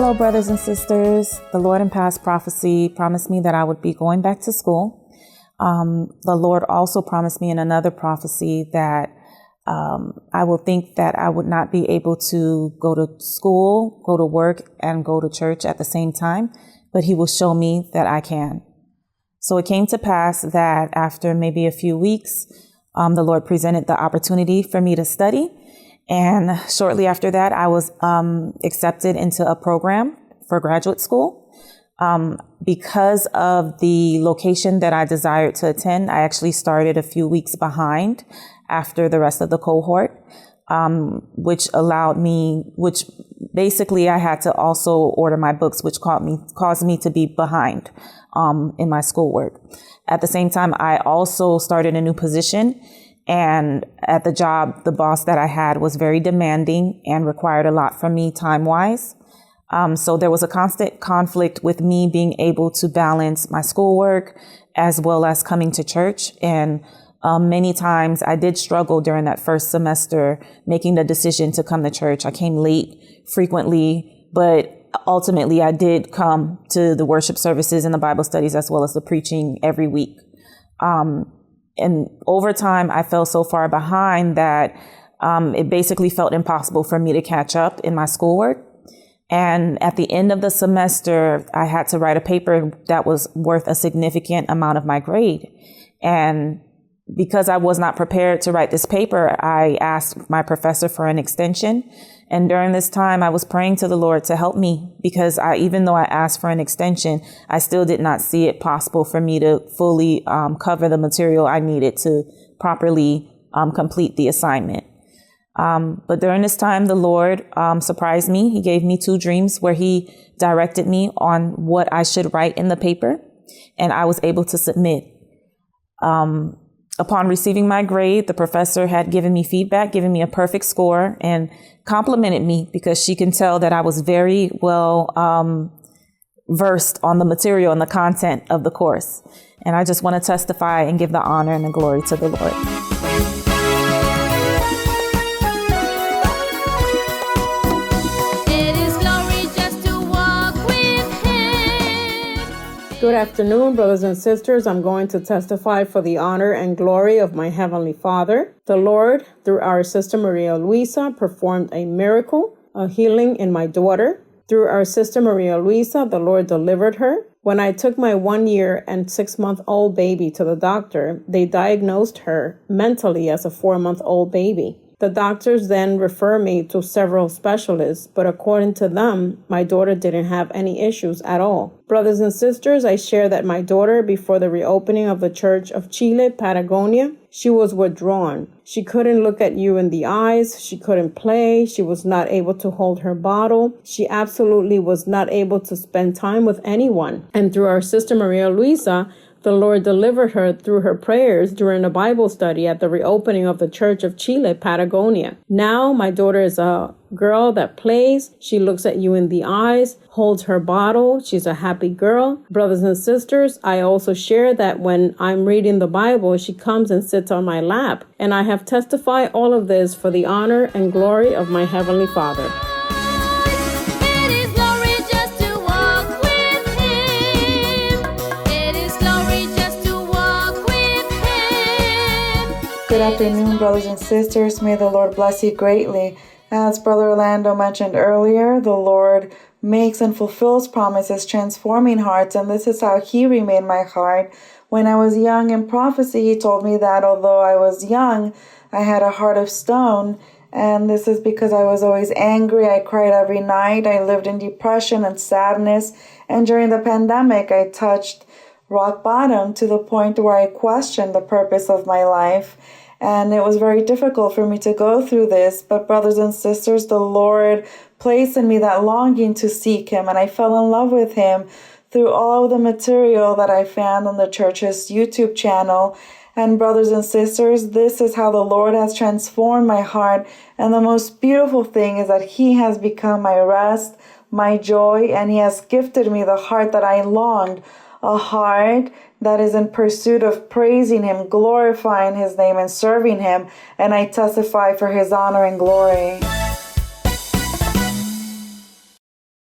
Hello, brothers and sisters. The Lord in past prophecy promised me that I would be going back to school. The Lord also promised me in another prophecy that I will think that I would not be able to go to school, go to work, and go to church at the same time, but He will show me that I can. So it came to pass that after maybe a few weeks, the Lord presented the opportunity for me to study. And shortly after that, I was accepted into a program for graduate school. Because of the location that I desired to attend, I actually started a few weeks behind after the rest of the cohort, which basically I had to also order my books, which caused me to be behind in my schoolwork. At the same time, I also started a new position. And at the job, the boss that I had was very demanding and required a lot from me time-wise. So there was a constant conflict with me being able to balance my schoolwork as well as coming to church. And many times I did struggle during that first semester making the decision to come to church. I came late frequently, but ultimately I did come to the worship services and the Bible studies as well as the preaching every week. And over time, I fell so far behind that it basically felt impossible for me to catch up in my schoolwork. And at the end of the semester, I had to write a paper that was worth a significant amount of my grade. And because I was not prepared to write this paper, I asked my professor for an extension. And during this time, I was praying to the Lord to help me because even though I asked for an extension, I still did not see it possible for me to fully cover the material I needed to properly complete the assignment. But during this time, the Lord surprised me. He gave me 2 dreams where He directed me on what I should write in the paper, and I was able to submit. Upon receiving my grade, the professor had given me feedback, given me a perfect score, and complimented me because she can tell that I was very well versed on the material and the content of the course. And I just want to testify and give the honor and the glory to the Lord. Good afternoon, brothers and sisters. I'm going to testify for the honor and glory of my Heavenly Father. The Lord, through our sister Maria Luisa, performed a miracle, a healing in my daughter. Through our sister Maria Luisa, the Lord delivered her. When I took my 1-year and 6-month-old baby to the doctor, they diagnosed her mentally as a 4-month-old baby. The doctors then referred me to several specialists, but according to them, my daughter didn't have any issues at all. Brothers and sisters, I share that my daughter, before the reopening of the Church of Chile, Patagonia, she was withdrawn. She couldn't look at you in the eyes. She couldn't play. She was not able to hold her bottle. She absolutely was not able to spend time with anyone. And through our sister Maria Luisa, the Lord delivered her through her prayers during a Bible study at the reopening of the Church of Chile, Patagonia. Now, my daughter is a girl that plays. She looks at you in the eyes, holds her bottle. She's a happy girl. Brothers and sisters, I also share that when I'm reading the Bible, she comes and sits on my lap. And I have testified all of this for the honor and glory of my Heavenly Father. Good afternoon, brothers and sisters. May the Lord bless you greatly. As Brother Orlando mentioned earlier, the Lord makes and fulfills promises, transforming hearts, and this is how He remade my heart. When I was young in prophecy, He told me that although I was young, I had a heart of stone, and this is because I was always angry. I cried every night. I lived in depression and sadness, and during the pandemic, I touched rock bottom to the point where I questioned the purpose of my life. And it was very difficult for me to go through this. But brothers and sisters, the Lord placed in me that longing to seek Him. And I fell in love with Him through all of the material that I found on the church's YouTube channel. And brothers and sisters, this is how the Lord has transformed my heart. And the most beautiful thing is that He has become my rest, my joy, and He has gifted me the heart that I longed. A heart that is in pursuit of praising Him, glorifying His name, and serving Him. And I testify for His honor and glory.